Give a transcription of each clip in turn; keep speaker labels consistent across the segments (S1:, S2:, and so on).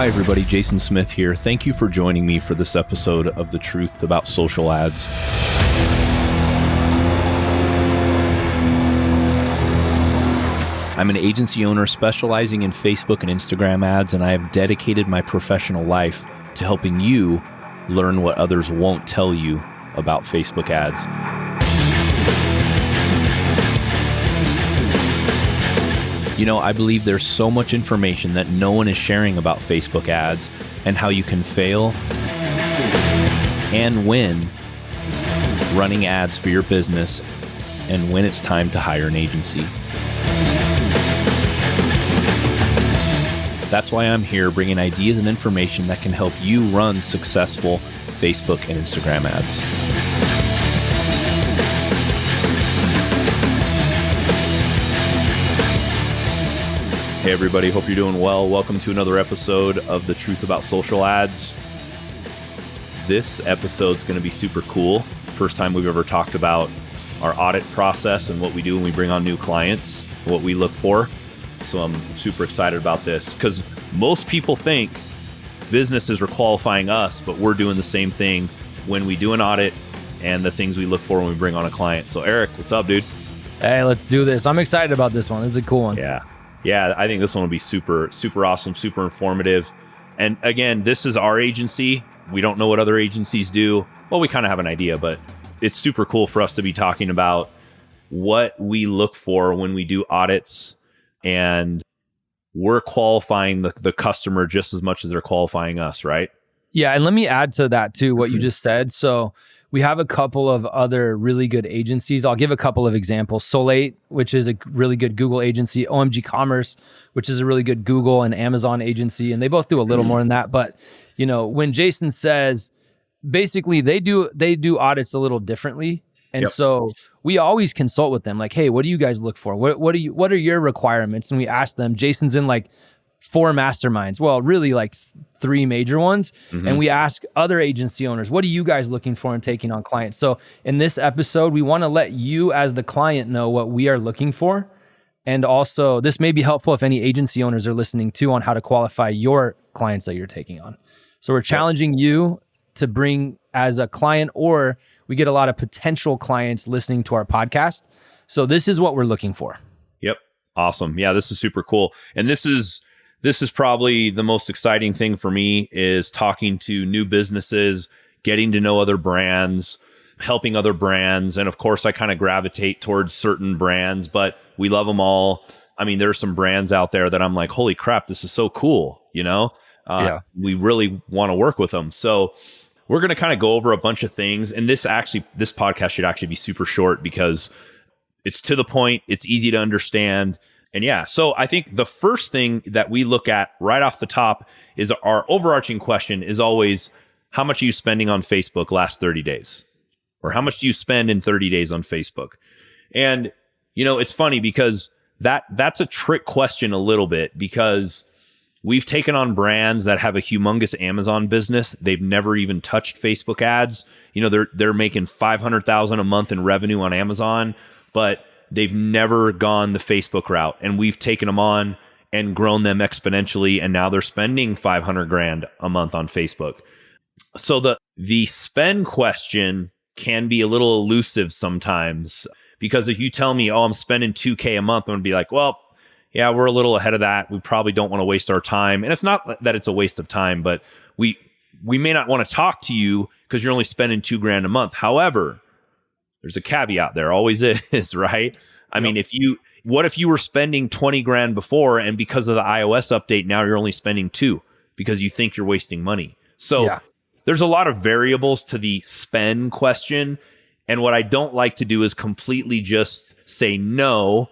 S1: Hi everybody, Jason Smith here. Thank you for joining me for this episode of The Truth About Social Ads. I'm an agency owner specializing in Facebook and Instagram ads, and I have dedicated my professional life to helping you learn what others won't tell you about Facebook ads. You know, I believe there's so much information that no one is sharing about Facebook ads and how you can fail and win running ads for your business and when it's time to hire an agency. That's why I'm here bringing ideas and information that can help you run successful Facebook and Instagram ads. Hey everybody, hope you're doing well. Welcome to another episode of The Truth About Social Ads. This episode's going to be super cool. First time we've ever talked about our audit process and what we do when we bring on new clients, what we look for. So I'm super excited about this because most people think businesses are qualifying us, but we're doing the same thing when we do an audit and the things we look for when we bring on a client. So Eric, what's up, dude?
S2: Hey, let's do this. I'm excited about this one. This is a cool one.
S1: Yeah, I think this one will be super awesome, super informative. And again, this is our agency. We don't know what other agencies do. Well, we kind of have an idea, but it's super cool for us to be talking about what we look for when we do audits, and we're qualifying the customer just as much as they're qualifying us, right?
S2: Yeah, and let me add to that too, what you just said. So we have a couple of other really good agencies. I'll give a couple of examples. Solate, which is a really good Google agency. OMG Commerce, which is a really good Google and Amazon agency. And they both do a little more than that. But you know, when Jason says, basically they do audits a little differently. And so we always consult with them like, hey, what do you guys look for? What are your requirements? And we ask them. Jason's in like 4 masterminds. Well, really like 3 major ones. Mm-hmm. And we ask other agency owners, what are you guys looking for in taking on clients? So in this episode, we want to let you as the client know what we are looking for. And also this may be helpful if any agency owners are listening too on how to qualify your clients that you're taking on. So we're challenging you to bring as a client, or we get a lot of potential clients listening to our podcast. So this is what we're looking for.
S1: Yep. Awesome. Yeah, this is super cool. And this is probably the most exciting thing for me, is talking to new businesses, getting to know other brands, helping other brands. And of course, I kind of gravitate towards certain brands, but we love them all. I mean, there's some brands out there that I'm like, holy crap, this is so cool. You know, we really want to work with them. So we're going to kind of go over a bunch of things. And this podcast should actually be super short because it's to the point, it's easy to understand. And yeah, so I think the first thing that we look at right off the top is our overarching question is always, how much are you spending on Facebook last 30 days? Or how much do you spend in 30 days on Facebook? And, you know, it's funny because that's a trick question a little bit, because we've taken on brands that have a humongous Amazon business. They've never even touched Facebook ads. You know, they're making $500,000 a month in revenue on Amazon, but they've never gone the Facebook route. And we've taken them on and grown them exponentially, and now they're spending $500,000 a month on Facebook. So the spend question can be a little elusive sometimes, because if you tell me, oh, I'm spending $2,000 a month, I'm gonna be like, well, yeah, we're a little ahead of that. We probably don't want to waste our time. And it's not that it's a waste of time, but we may not want to talk to you because you're only spending $2,000 a month. However, there's a caveat there, always is, right? I mean, what if you were spending $20,000 before, and because of the iOS update, now you're only spending $2,000 because you think you're wasting money. So there's a lot of variables to the spend question. And what I don't like to do is completely just say no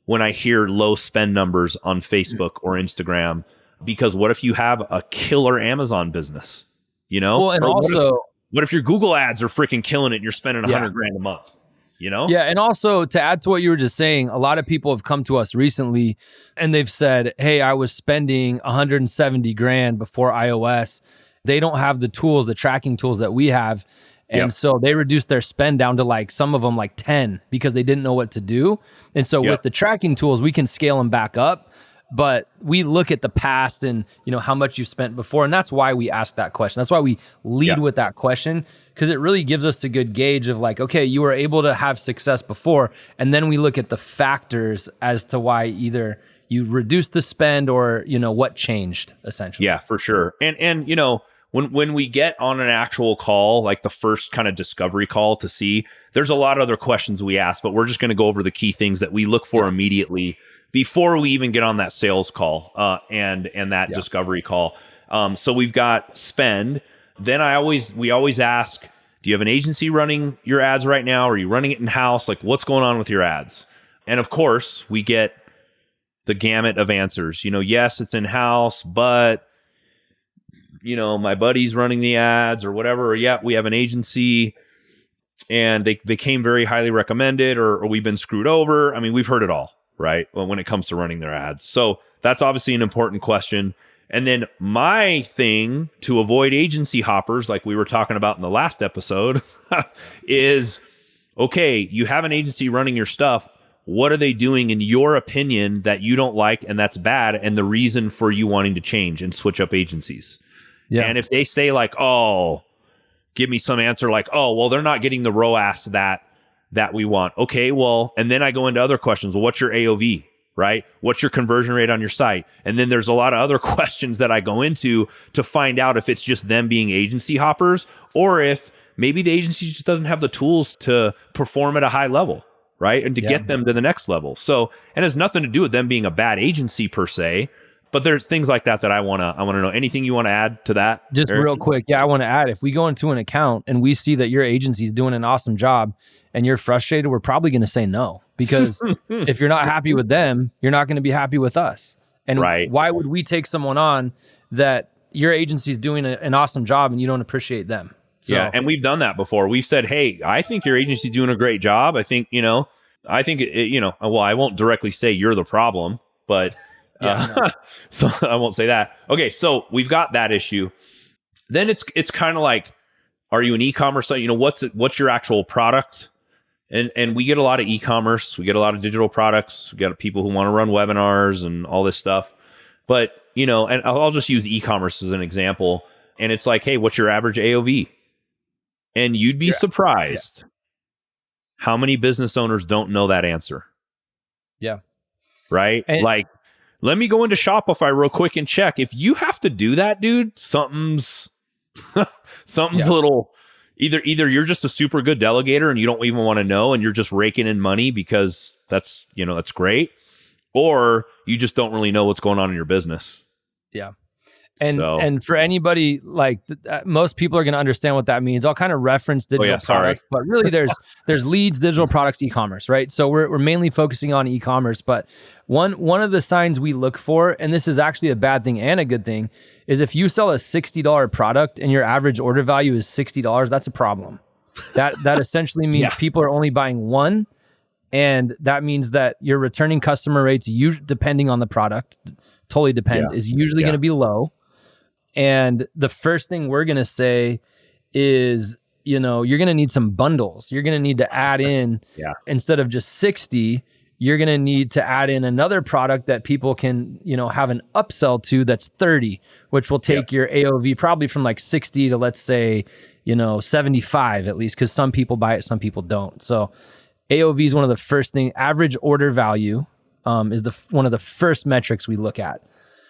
S1: when I hear low spend numbers on Facebook or Instagram, because what if you have a killer Amazon business, you know?
S2: Well, and also,
S1: what if your Google ads are freaking killing it and you're spending $100,000 a month, you know?
S2: Yeah. And also, to add to what you were just saying, a lot of people have come to us recently and they've said, hey, I was spending $170,000 before iOS. They don't have the tools, the tracking tools that we have. And so they reduced their spend down to like some of them like 10 because they didn't know what to do. And so with the tracking tools, we can scale them back up. but we look at the past and, how much you've spent before. And that's why we ask that question. That's why we lead with that question, because it really gives us a good gauge of like, okay, you were able to have success before. And then we look at the factors as to why either you reduced the spend or, what changed essentially.
S1: Yeah, for sure. And when we get on an actual call, like the first kind of discovery call to see, there's a lot of other questions we ask, but we're just going to go over the key things that we look for immediately before we even get on that sales call and that discovery call. So we've got spend. Then we always ask, do you have an agency running your ads right now? Are you running it in-house? Like, what's going on with your ads? And of course, we get the gamut of answers. Yes, it's in-house, but my buddy's running the ads or whatever. Or, yeah, we have an agency and they came very highly recommended, or we've been screwed over. I mean, we've heard it all, right? When it comes to running their ads. So that's obviously an important question. And then my thing to avoid agency hoppers, like we were talking about in the last episode, is, okay, you have an agency running your stuff. What are they doing in your opinion that you don't like and that's bad, and the reason for you wanting to change and switch up agencies? Yeah. And if they say like, oh, give me some answer like, oh, well, they're not getting the ROAS that we want. Okay, well, and then I go into other questions. Well, what's your AOV, right? What's your conversion rate on your site? And then there's a lot of other questions that I go into to find out if it's just them being agency hoppers, or if maybe the agency just doesn't have the tools to perform at a high level, right? And to get them to the next level. So, and it has nothing to do with them being a bad agency per se, but there's things like that I want to know. Anything you want to add to that?
S2: Just
S1: Eric?
S2: Real quick. Yeah, I want to add, if we go into an account and we see that your agency is doing an awesome job and you're frustrated, we're probably going to say no, because if you're not happy with them, you're not going to be happy with us. And why would we take someone on that your agency is doing an awesome job and you don't appreciate them? So,
S1: yeah, and we've done that before. We've said, hey, I think your agency's doing a great job. I think, well, I won't directly say you're the problem, but so I won't say that. Okay, so we've got that issue. Then it's kind of like, are you an e-commerce site? What's your actual product? And we get a lot of e-commerce. We get a lot of digital products. We got people who want to run webinars and all this stuff. But, and I'll just use e-commerce as an example. And it's like, hey, what's your average AOV? And you'd be surprised how many business owners don't know that answer. Yeah. Right? And like, let me go into Shopify real quick and check. If you have to do that, dude, something's a little, either you're just a super good delegator and you don't even want to know and you're just raking in money because that's great, or you just don't really know what's going on in your business.
S2: Yeah. And for anybody, like most people are going to understand what that means. I'll kind of reference digital products, but really there's leads, digital products, e-commerce, right? So we're mainly focusing on e-commerce, but one of the signs we look for, and this is actually a bad thing and a good thing, is if you sell a $60 product and your average order value is $60, that's a problem. That essentially means people are only buying one, and that means that your returning customer rates, depending on the product, totally depends, is usually going to be low. And the first thing we're going to say is, you're going to need some bundles. You're going to need to add in, instead of just 60, you're going to need to add in another product that people can, have an upsell to that's 30, which will take your AOV probably from like 60 to, let's say, 75 at least, because some people buy it, some people don't. So AOV is one of the first thing. Average order value is one of the first metrics we look at.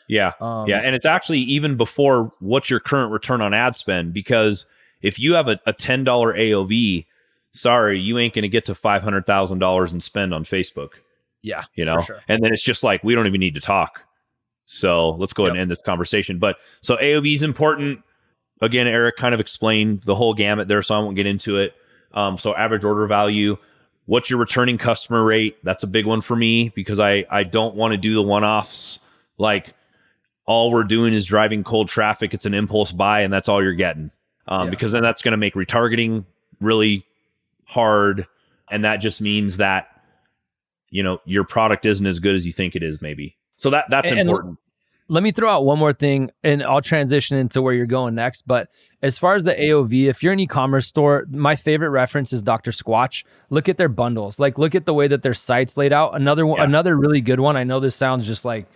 S2: Yeah. And it's actually even before what's your current return on ad spend, because if you have a $10 AOV, sorry, you ain't going to get to $500,000 in spend on Facebook. Yeah. For sure. And then it's just like, we don't even need to talk. So let's go ahead and end this conversation. But so AOV is important. Again, Eric kind of explained the whole gamut there, so I won't get into it. So average order value, what's your returning customer rate? That's a big one for me, because I don't want to do the one-offs. Like, all we're doing is driving cold traffic. It's an impulse buy, and that's all you're getting. Because then that's going to make retargeting really hard. And that just means that, your product isn't as good as you think it is, maybe. So that's important. Let me throw out one more thing, and I'll transition into where you're going next. But as far as the AOV, if you're an e-commerce store, my favorite reference is Dr. Squatch. Look at their bundles. Like, look at the way that their site's laid out. Another really good one. I know this sounds just like,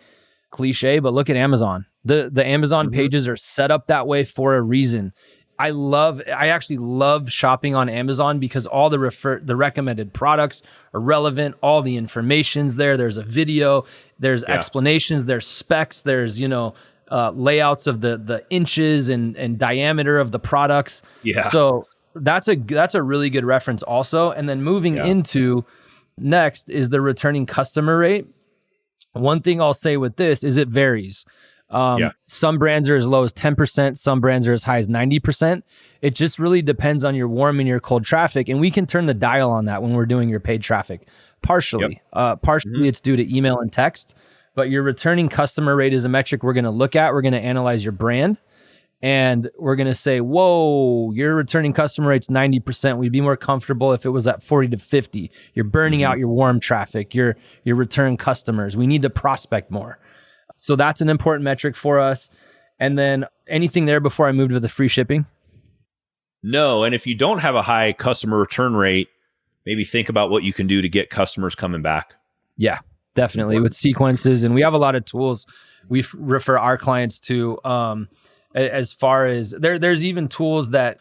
S2: cliche, but look at Amazon. The Amazon pages are set up that way for a reason. I actually love shopping on Amazon because all the recommended products are relevant. All the information's there. There's a video, there's explanations, there's specs, there's, layouts of the inches and diameter of the products.
S1: Yeah.
S2: So that's a really good reference also. And then moving into next is the returning customer rate. One thing I'll say with this is it varies. Some brands are as low as 10%. Some brands are as high as 90%. It just really depends on your warm and your cold traffic. And we can turn the dial on that when we're doing your paid traffic. Partially, it's due to email and text, but your returning customer rate is a metric we're going to look at. We're going to analyze your brand and we're going to say, whoa, your returning customer rate's 90%. We'd be more comfortable if it was at 40 to 50. You're burning out your warm traffic, your return customers. We need to prospect more. So that's an important metric for us. And then anything there before I move to the free shipping?
S1: No. And if you don't have a high customer return rate, maybe think about what you can do to get customers coming back.
S2: Yeah, definitely with sequences. And we have a lot of tools we refer our clients to as far as there's even tools that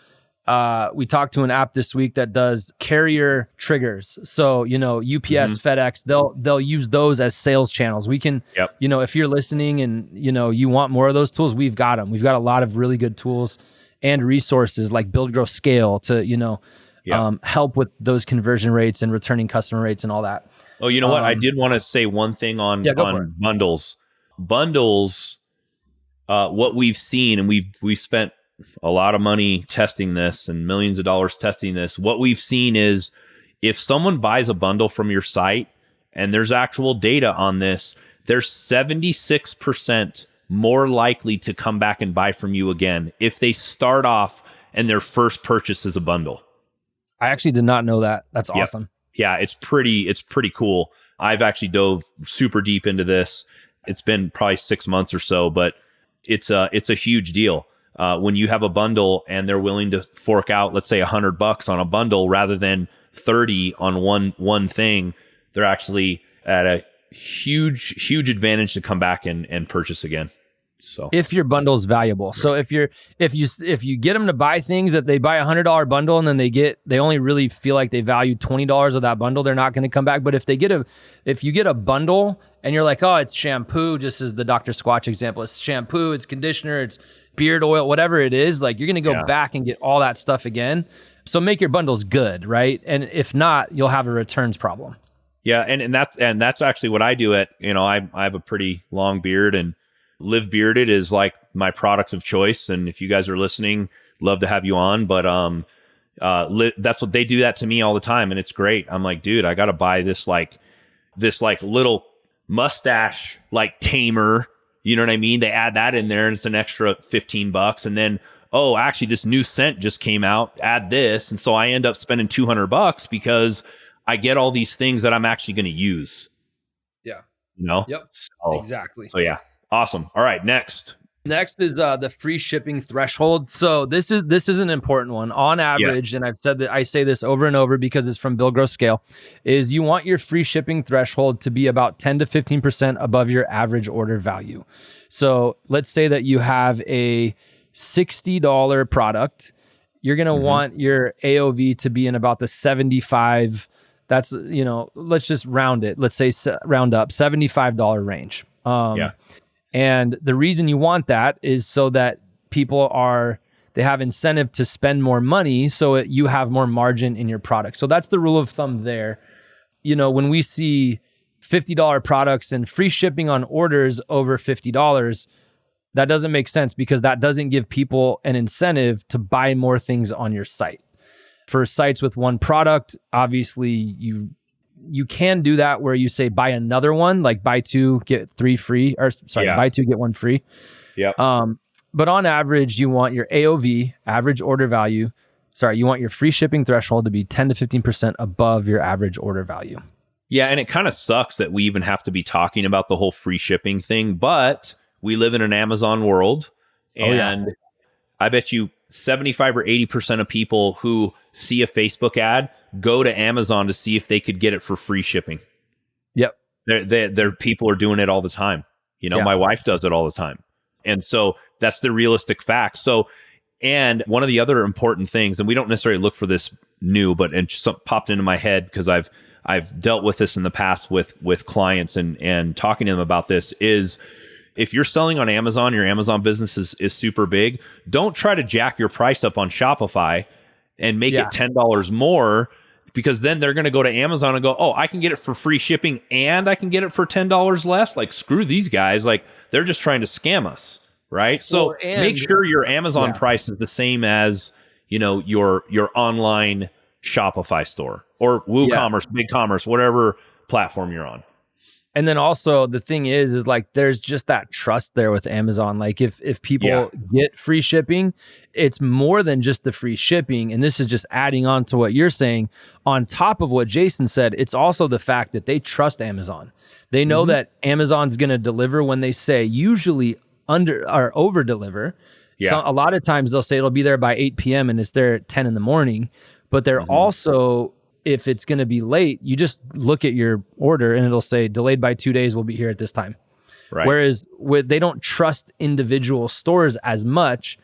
S2: we talked to an app this week that does carrier triggers. So, UPS, FedEx, they'll use those as sales channels. We can, if you're listening and, you want more of those tools, we've got them. We've got a lot of really good tools and resources like Build, Grow, Scale to, help with those conversion rates and returning customer rates and all that.
S1: Oh, you know what? I did want to say one thing on bundles. Bundles, what we've seen, and we've spent a lot of money testing this and millions of dollars testing this. What we've seen is if someone buys a bundle from your site, and there's actual data on this, they're 76% more likely to come back and buy from you again if they start off and their first purchase is a bundle.
S2: I actually did not know that. That's awesome.
S1: Yeah, it's pretty cool. I've actually dove super deep into this. It's been probably 6 months or so, but it's a huge deal. When you have a bundle and they're willing to fork out, let's say $100 on a bundle rather than 30 on one thing, they're actually at a huge advantage to come back and purchase again. So
S2: if your bundle's valuable. So if you get them to buy things that they buy $100 bundle and then they only really feel like they value $20 of that bundle, they're not going to come back. But if you get a bundle and you're like, oh, it's shampoo, just as the Dr. Squatch example, it's shampoo, it's conditioner, it's beard oil, whatever it is, like you're going to go back and get all that stuff again. So make your bundles good, right? And if not, you'll have a returns problem.
S1: Yeah, and that's actually what I do I have a pretty long beard, and Live Bearded is like my product of choice. And if you guys are listening, love to have you on. But that's what they do that to me all the time, and it's great. I'm like, dude, I got to buy this little mustache like tamer. You know what I mean? They add that in there and it's an extra $15. And then, oh, actually this new scent just came out, add this. And so I end up spending $200 because I get all these things that I'm actually going to use.
S2: Yeah.
S1: Yep.
S2: So, exactly.
S1: So yeah. Awesome. All right. Next
S2: is the free shipping threshold. So this is an important one. On average, and I've said that, I say this over and over because it's from Build, Grow, Scale, is you want your free shipping threshold to be about 10 to 15% above your average order value. So let's say that you have a $60 product. You're going to want your AOV to be in about the 75. That's, let's just round it. Let's say round up $75 range. And the reason you want that is so that they have incentive to spend more money so you have more margin in your product. So that's the rule of thumb there. When we see $50 products and free shipping on orders over $50, that doesn't make sense because that doesn't give people an incentive to buy more things on your site. For sites with one product, obviously you can do that where you say buy another one, like buy two, get three free, buy two, get one free.
S1: Yeah.
S2: But on average, you want your AOV, average order value. You want your free shipping threshold to be 10 to 15% above your average order value.
S1: Yeah. And it kind of sucks that we even have to be talking about the whole free shipping thing, but we live in an Amazon world. And I bet you 75 or 80% of people who see a Facebook ad go to Amazon to see if they could get it for free shipping.
S2: Yep.
S1: Their people are doing it all the time.
S2: Yeah.
S1: My wife does it all the time. And so that's the realistic fact. So, and one of the other important things, and we don't necessarily look for this new, but it just popped into my head because I've dealt with this in the past with clients and talking to them about this, is if you're selling on Amazon, your Amazon business is super big, don't try to jack your price up on Shopify and make it $10 more, because then they're going to go to Amazon and go, oh, I can get it for free shipping and I can get it for $10 less. Like, screw these guys. Like, they're just trying to scam us. Right. So make sure your Amazon price is the same as, your online Shopify store or WooCommerce, BigCommerce, whatever platform you're on.
S2: And then also the thing is like, there's just that trust there with Amazon. Like if people get free shipping, it's more than just the free shipping. And this is just adding on to what you're saying. On top of what Jason said, it's also the fact that they trust Amazon. They know that Amazon's going to deliver when they say, usually under or over deliver. Yeah. So a lot of times they'll say it'll be there by 8 p.m. and it's there at 10 in the morning. But they're also, if it's going to be late, you just look at your order and it'll say delayed by 2 days, we'll be here at this time. Right. Whereas they don't trust individual stores as much.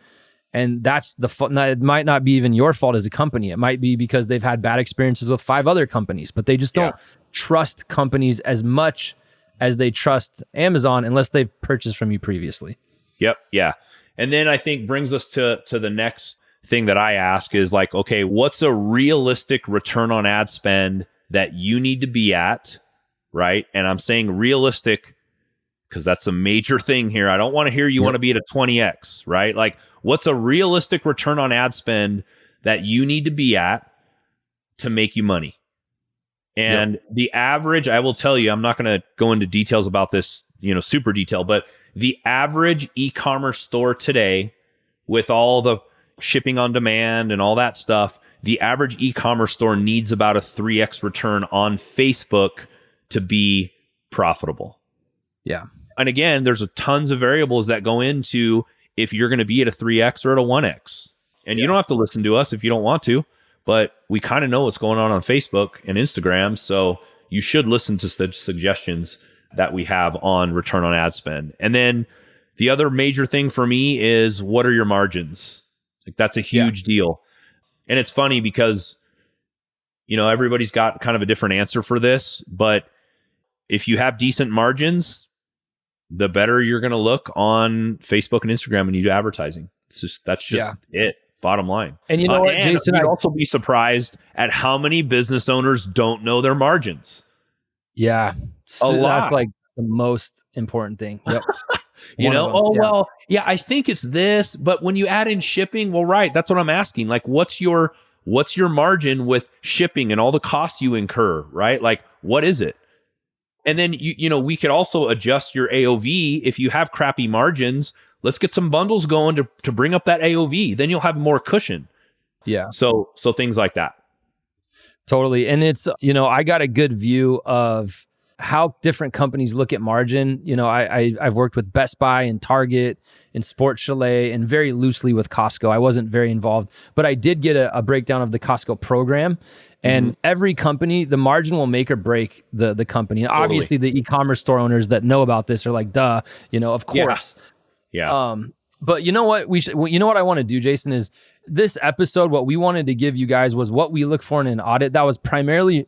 S2: And that's it might not be even your fault as a company. It might be because they've had bad experiences with 5 other companies, but they just don't trust companies as much as they trust Amazon unless they've purchased from you previously.
S1: Yep. Yeah. And then I think brings us to the next thing that I ask is like, okay, what's a realistic return on ad spend that you need to be at, right? And I'm saying realistic because that's a major thing here. I don't want to hear you want to be at a 20x, right? Like, what's a realistic return on ad spend that you need to be at to make you money? And the average, I will tell you, I'm not going to go into details about this, super detail, but the average e-commerce store today, with all the shipping on demand and all that stuff, the average e-commerce store needs about a 3x return on Facebook to be profitable.
S2: Yeah.
S1: And again, there's tons of variables that go into if you're going to be at a 3x or at a 1x. And you don't have to listen to us if you don't want to. But we kind of know what's going on Facebook and Instagram, so you should listen to the suggestions that we have on return on ad spend. And then the other major thing for me is, what are your margins? Like, that's a huge deal. And it's funny because, everybody's got kind of a different answer for this. But if you have decent margins, the better you're going to look on Facebook and Instagram when you do advertising. That's just it. Bottom line.
S2: And you know what, Jason?
S1: I'd also be surprised at how many business owners don't know their margins.
S2: Yeah. So that's like the most important thing. Yep.
S1: Well, I think it's this, but when you add in shipping, well, right, that's what I'm asking. Like, what's your margin with shipping and all the costs you incur, right? Like, what is it? And then, we could also adjust your AOV. If you have crappy margins, let's get some bundles going to bring up that AOV. Then you'll have more cushion. Yeah. So things like that.
S2: Totally. And it's, I got a good view of how different companies look at margin. I've worked with Best Buy and Target and Sport Chalet and very loosely with Costco. I wasn't very involved, but I did get a breakdown of the Costco program. And every company, the margin will make or break the company. And obviously, the e-commerce store owners that know about this are like, duh, of course.
S1: Yeah.
S2: But you know what I want to do, Jason, is this episode, what we wanted to give you guys was what we look for in an audit. That was primarily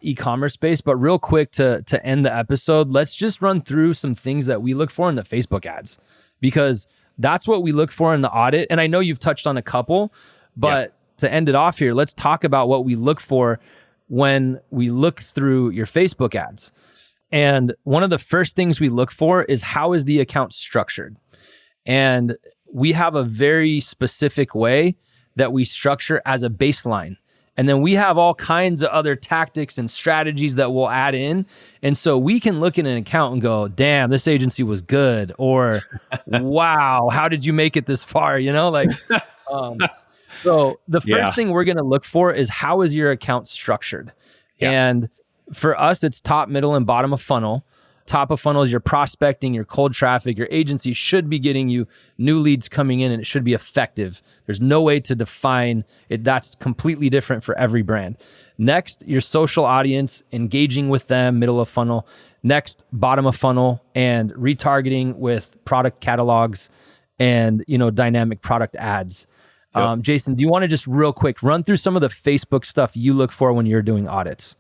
S2: e-commerce based, but real quick to end the episode, let's just run through some things that we look for in the Facebook ads, because that's what we look for in the audit. And I know you've touched on a couple, but to end it off here, let's talk about what we look for when we look through your Facebook ads. And one of the first things we look for is, how is the account structured? And we have a very specific way that we structure as a baseline. And then we have all kinds of other tactics and strategies that we'll add in. And so we can look at an account and go, damn, this agency was good. Or, wow, how did you make it this far? So the first thing we're going to look for is, how is your account structured? Yeah. And for us, it's top, middle, and bottom of funnel. top of funnel is your prospecting, your cold traffic. Your agency should be getting you new leads coming in, and it should be effective. There's no way to define it. That's completely different for every brand. Next, your social audience, engaging with them, middle of funnel. Next, bottom of funnel, and retargeting with product catalogs and, dynamic product ads.
S1: Yep.
S2: Jason, do you want to just real quick run through some of the Facebook stuff you look for when you're doing audits?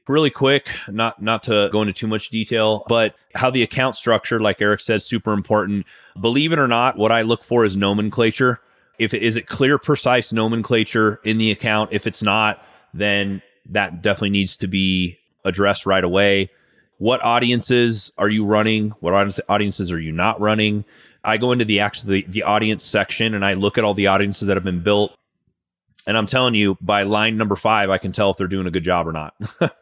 S1: Really quick, not to go into too much detail, but how the account structure, like Eric said, super important. Believe it or not, what I look for is nomenclature. Is it clear, precise nomenclature in the account? If it's not, then that definitely needs to be addressed right away. What audiences are you running? What audiences are you not running? I go into the audience section and I look at all the audiences that have been built. And I'm telling you, by line number 5, I can tell if they're doing a good job or not.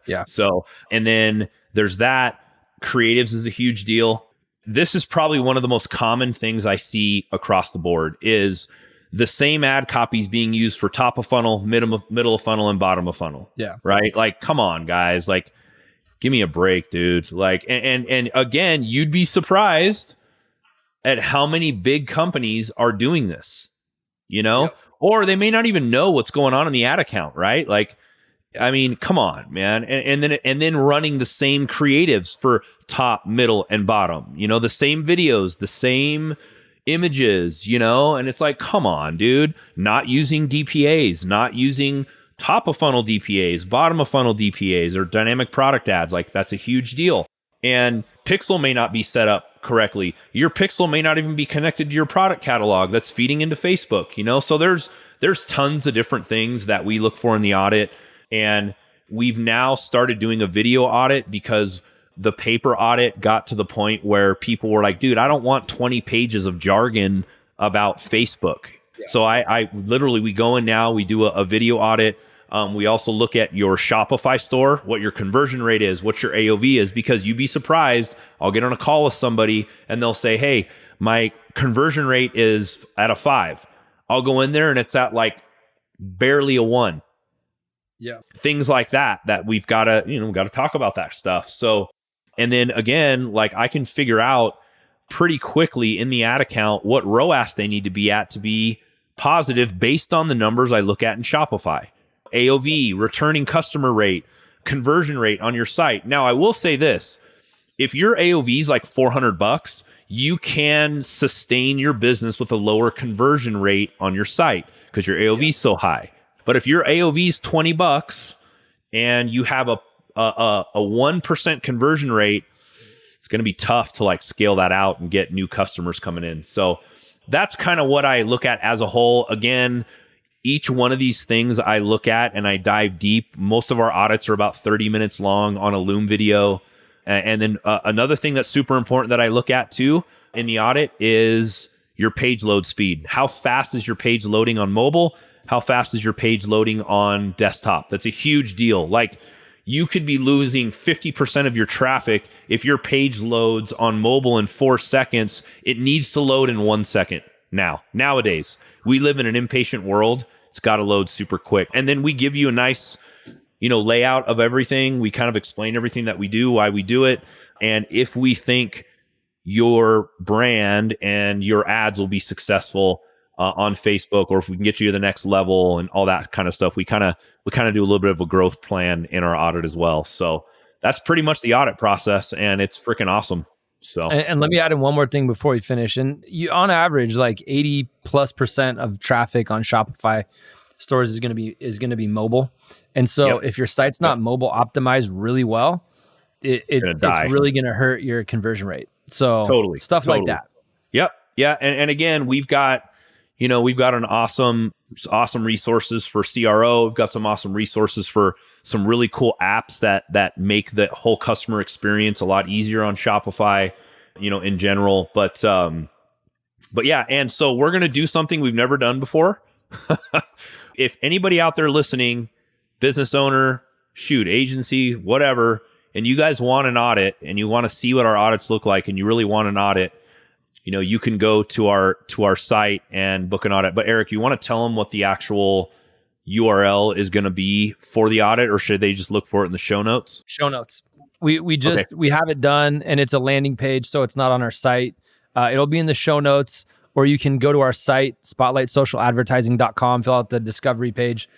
S2: Yeah.
S1: So, and then there's that. Creatives is a huge deal. This is probably one of the most common things I see across the board is the same ad copies being used for top of funnel, middle of funnel, and bottom of funnel.
S2: Yeah.
S1: Right? Like, come on, guys. Like, give me a break, dude. Like, and again, you'd be surprised at how many big companies are doing this,
S2: Yep.
S1: Or they may not even know what's going on in the ad account, right? Like, I mean, come on, man. And then running the same creatives for top, middle, and bottom, the same videos, the same images, and it's like, come on, dude, not using DPAs, not using top of funnel DPAs, bottom of funnel DPAs, or dynamic product ads. Like, that's a huge deal. And Pixel may not be set up correctly. Your Pixel may not even be connected to your product catalog that's feeding into Facebook, So there's tons of different things that we look for in the audit. And we've now started doing a video audit because the paper audit got to the point where people were like, dude, I don't want 20 pages of jargon about Facebook. Yeah. So I literally, we go in now, we do a video audit. We also look at your Shopify store, what your conversion rate is, what your AOV is, because you'd be surprised. I'll get on a call with somebody and they'll say, hey, my conversion rate is at a 5. I'll go in there and it's at like barely a 1.
S2: Yeah.
S1: Things like that we've got to talk about that stuff. So, and then again, like I can figure out pretty quickly in the ad account what ROAS they need to be at to be positive based on the numbers I look at in Shopify. AOV, returning customer rate, conversion rate on your site. Now, I will say this. If your AOV is like $400, you can sustain your business with a lower conversion rate on your site because your AOV is so high. But if your AOV is $20 and you have a 1% conversion rate, it's going to be tough to like scale that out and get new customers coming in. So that's kind of what I look at as a whole. Again, each one of these things I look at and I dive deep. Most of our audits are about 30 minutes long on a Loom video. And then another thing that's super important that I look at too in the audit is your page load speed. How fast is your page loading on mobile? How fast is your page loading on desktop? That's a huge deal. Like, you could be losing 50% of your traffic if your page loads on mobile in 4 seconds. It needs to load in 1 second nowadays. We live in an impatient world. It's got to load super quick. And then we give you a nice, layout of everything. We kind of explain everything that we do, why we do it. And if we think your brand and your ads will be successful on Facebook, or if we can get you to the next level and all that kind of stuff, we kind of do a little bit of a growth plan in our audit as well. So that's pretty much the audit process, and it's freaking awesome. So,
S2: and let me add in one more thing before we finish. And you, on average, like 80+% of traffic on Shopify stores is going to be mobile. And so if your site's not mobile optimized really well, it's really going to hurt your conversion rate. So stuff like that.
S1: Yep. Yeah. And again, we've got an awesome resources for CRO. We've got some awesome resources for some really cool apps that make the whole customer experience a lot easier on Shopify, in general. But yeah. And so we're going to do something we've never done before. If anybody out there listening, business owner, agency, whatever, and you guys want an audit and you want to see what our audits look like and you really want an audit, you can go to our site and book an audit. But Eric, you want to tell them what the actual URL is going to be for the audit, or should they just look for it in the show notes?
S2: Show notes. We just we have it done, and it's a landing page, so it's not on our site. It'll be in the show notes, or you can go to our site, spotlightsocialadvertising.com, fill out the discovery page.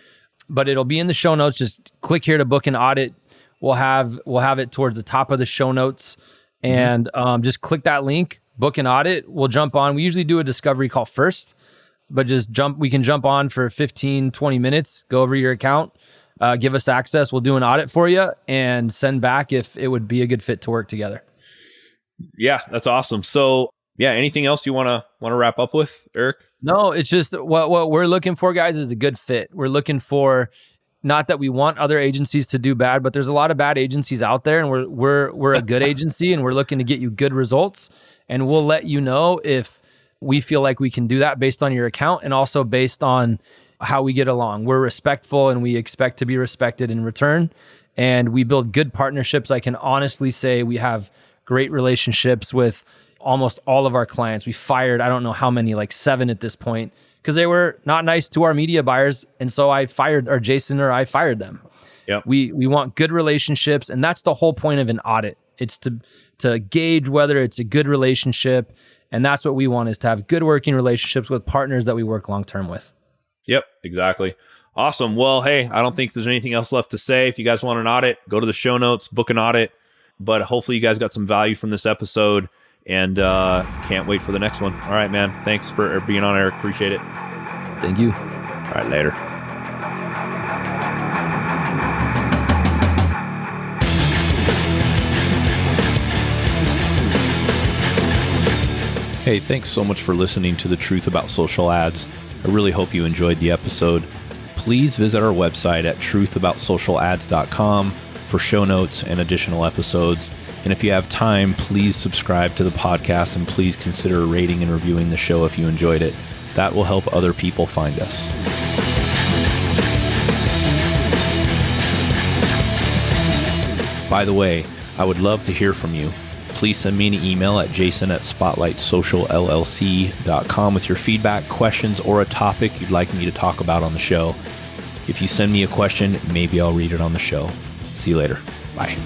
S2: But it'll be in the show notes. Just click here to book an audit. We'll have it towards the top of the show notes, and just click that link, book an audit. We'll jump on. We usually do a discovery call first, but we can jump on for 15, 20 minutes, go over your account, give us access. We'll do an audit for you and send back if it would be a good fit to work together.
S1: Yeah, that's awesome. So yeah, anything else you want to wrap up with, Eric?
S2: No, it's just what we're looking for, guys, is a good fit. We're looking for, not that we want other agencies to do bad, but there's a lot of bad agencies out there, and we're a good agency, and we're looking to get you good results. And we'll let you know if we feel like we can do that based on your account, and also based on how we get along. We're respectful, and we expect to be respected in return. And we build good partnerships. I can honestly say we have great relationships with almost all of our clients. We fired, I don't know how many, like 7 at this point, because they were not nice to our media buyers. And so I fired them. Yep. We want good relationships. And that's the whole point of an audit. It's to gauge whether it's a good relationship. And that's what we want, is to have good working relationships with partners that we work long-term with. Yep,
S1: exactly. Awesome. Well, hey, I don't think there's anything else left to say. If you guys want an audit, go to the show notes, book an audit. But hopefully you guys got some value from this episode, and can't wait for the next one. All right, man. Thanks for being on, Eric. Appreciate it.
S2: Thank you.
S1: All right, later. Hey, thanks so much for listening to The Truth About Social Ads. I really hope you enjoyed the episode. Please visit our website at truthaboutsocialads.com for show notes and additional episodes. And if you have time, please subscribe to the podcast, and please consider rating and reviewing the show if you enjoyed it. That will help other people find us. By the way, I would love to hear from you. Please send me an email at jason@spotlightsocialllc.com with your feedback, questions, or a topic you'd like me to talk about on the show. If you send me a question, maybe I'll read it on the show. See you later. Bye.